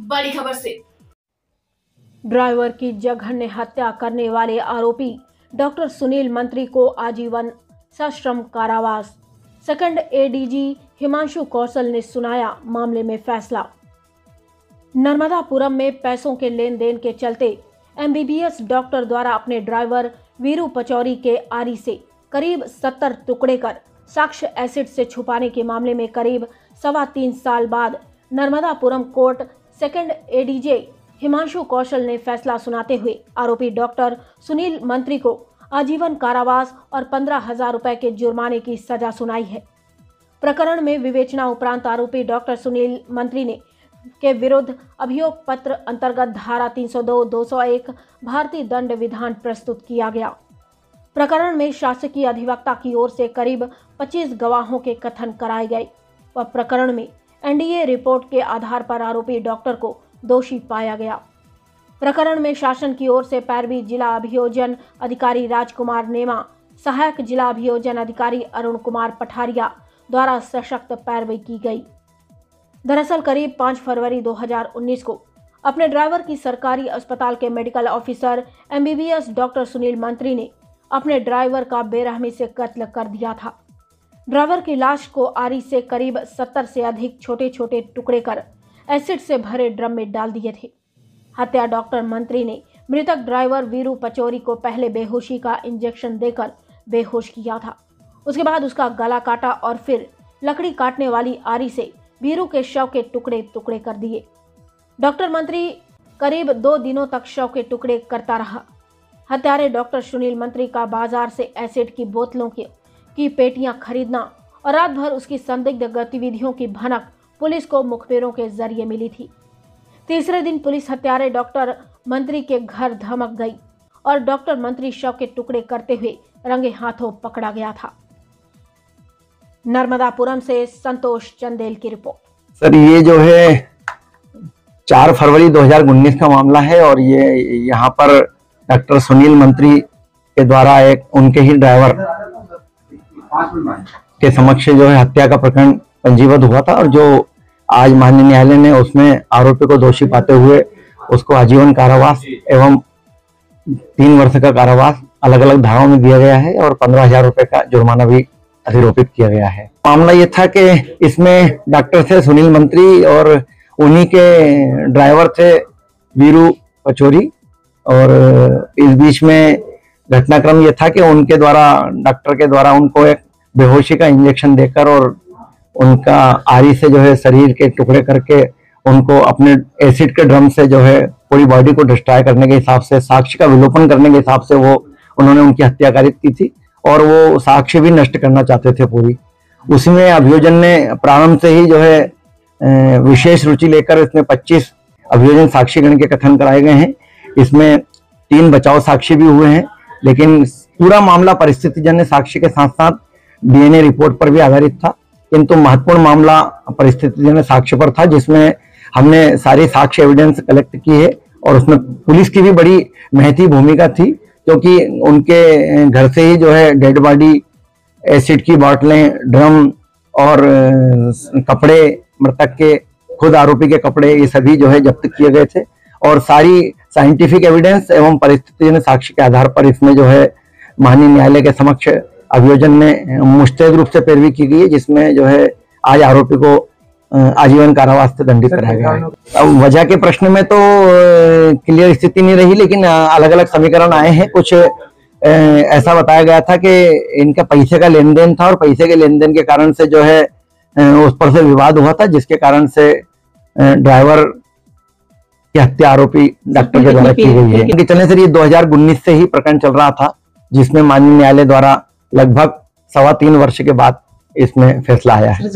बड़ी खबर से। ड्राइवर की जघन्य हत्या करने वाले आरोपी डॉक्टर सुनील मंत्री को आजीवन सश्रम कारावास। सेकंड एडीजी हिमांशु कौशल ने सुनाया मामले में फैसला। नर्मदापुरम में पैसों के लेन देन के चलते एमबीबीएस डॉक्टर द्वारा अपने ड्राइवर वीरू पचौरी के आरी से करीब 70 टुकड़े कर साक्ष्य एसिड से छुपाने के मामले में करीब 3.25 साल बाद Narmadapuram court second ADJ Himanshu Kaushal ने फैसला सुनाते हुए आरोपी डॉक्टर सुनील मंत्री को आजीवन कारावास और 15,000 रुपए के जुर्माने की सजा सुनाई है। प्रकरण में विवेचना उपरांत आरोपी डॉक्टर सुनील मंत्री ने के विरुद्ध अभियोग पत्र अंतर्गत धारा 302, 201 भारतीय दंड विधान प्रस्तुत किया गया। प्रकरण में शासकीय अधिवक्ता की ओर से करीब 25 गवाहों के कथन कराए गए व प्रकरण में एनडीए रिपोर्ट के आधार पर आरोपी डॉक्टर को दोषी पाया गया। प्रकरण में शासन की ओर से पैरवी जिला अभियोजन अधिकारी राजकुमार नेमा, सहायक जिला अभियोजन अधिकारी अरुण कुमार पठारिया द्वारा सशक्त पैरवी की गई। दरअसल करीब 5 फरवरी 2019 को अपने ड्राइवर की सरकारी अस्पताल के medical officer MBBS doctor Sunil मंत्री ने अपने ड्राइवर का बेरहमी से कत्ल कर दिया था। ड्राइवर की लाश को आरी से करीब 70 से अधिक छोटे छोटे टुकड़े कर एसिड से भरे ड्रम में डाल दिए थे। हत्या डॉक्टर मंत्री ने मृतक ड्राइवर वीरू पचौरी को पहले बेहोशी का इंजेक्शन देकर बेहोश किया था। उसके बाद उसका गला काटा और फिर लकड़ी काटने वाली आरी से वीरू के शव के टुकड़े टुकड़े कर दिए। डॉक्टर मंत्री करीब 2 दिनों तक शव के टुकड़े करता रहा। हत्यारे डॉक्टर सुनील मंत्री का बाजार से एसिड की बोतलों की पेटियां खरीदना और रात भर उसकी संदिग्ध गतिविधियों की भनक पुलिस को मुखबिरों के जरिए मिली थी। तीसरे दिन पुलिस हत्यारे डॉक्टर मंत्री के घर धमक गई और डॉक्टर मंत्री शव के टुकड़े करते हुए रंगे हाथों पकड़ा गया था। नर्मदापुरम से संतोष चंदेल की रिपोर्ट। सर, ये जो है 4 फरवरी 2019 का मामला है और ये यहाँ पर डॉक्टर सुनील मंत्री के द्वारा एक उनके ही ड्राइवर के समक्ष जो है हत्या का प्रकरण पंजीबद्ध हुआ था और जो आज माननीय न्यायालय ने उसमें आरोपी को दोषी पाते हुए उसको आजीवन कारावास एवं 3 वर्ष का कारावास अलग अलग धाराओं में दिया गया है और 15,000 रुपए का जुर्माना भी अधिरोपित किया गया है। मामला ये था कि इसमें डॉक्टर थे सुनील मंत्री और उन्हीं के ड्राइवर थे वीरू पचौरी और इस बीच में घटनाक्रम ये था कि उनके द्वारा डॉक्टर के द्वारा उनको एक बेहोशी का इंजेक्शन देकर और उनका आरी से जो है शरीर के टुकड़े करके उनको अपने एसिड के ड्रम से जो है पूरी बॉडी को डिस्ट्रॉय करने के हिसाब से, साक्ष्य का विलोपन करने के हिसाब से वो उन्होंने उनकी हत्या कारित की थी और वो साक्ष्य भी नष्ट करना चाहते थे पूरी। उसमें अभियोजन ने प्रारंभ से ही जो है विशेष रुचि लेकर इसमें 25 अभियोजन साक्षीगण के कथन कराए गए हैं। इसमें 3 बचाव साक्षी भी हुए हैं, लेकिन पूरा मामला परिस्थितिजन्य साक्ष्य के साथ साथ डीएनए रिपोर्ट पर भी आधारित था, किंतु महत्वपूर्ण मामला परिस्थितिजन्य साक्ष्य पर था जिसमें हमने सारी साक्ष्य एविडेंस कलेक्ट की है और उसमें पुलिस की भी बड़ी महती भूमिका थी, क्योंकि उनके घर से ही जो है डेड बॉडी, एसिड की बोतलें, ड्रम और कपड़े, मृतक के खुद आरोपी के कपड़े, ये सभी जो है जब्त किए गए थे और सारी साइंटिफिक एविडेंस एवं परिस्थितिजन्य साक्ष्य के आधार पर इसमें जो है माननीय न्यायालय के समक्ष अभियोजन ने मुस्तैद रूप से पैरवी की गई है, जिसमें जो है आज आरोपी को आजीवन कारावास से दंडित कराया गया है। अब वजह के प्रश्न में तो क्लियर स्थिति नहीं रही, लेकिन अलग अलग समीकरण आए हैं। कुछ ऐसा बताया गया था कि इनका पैसे का लेन देन था और पैसे के लेन देन के कारण से जो है उस पर से विवाद हुआ था, जिसके कारण से ड्राइवर की हत्या आरोपी डॉक्टर के द्वारा की गई है। चलने से ये 2019 से ही प्रकरण चल रहा था, जिसमें माननीय न्यायालय द्वारा लगभग 3.25 वर्ष के बाद इसमें फैसला आया है।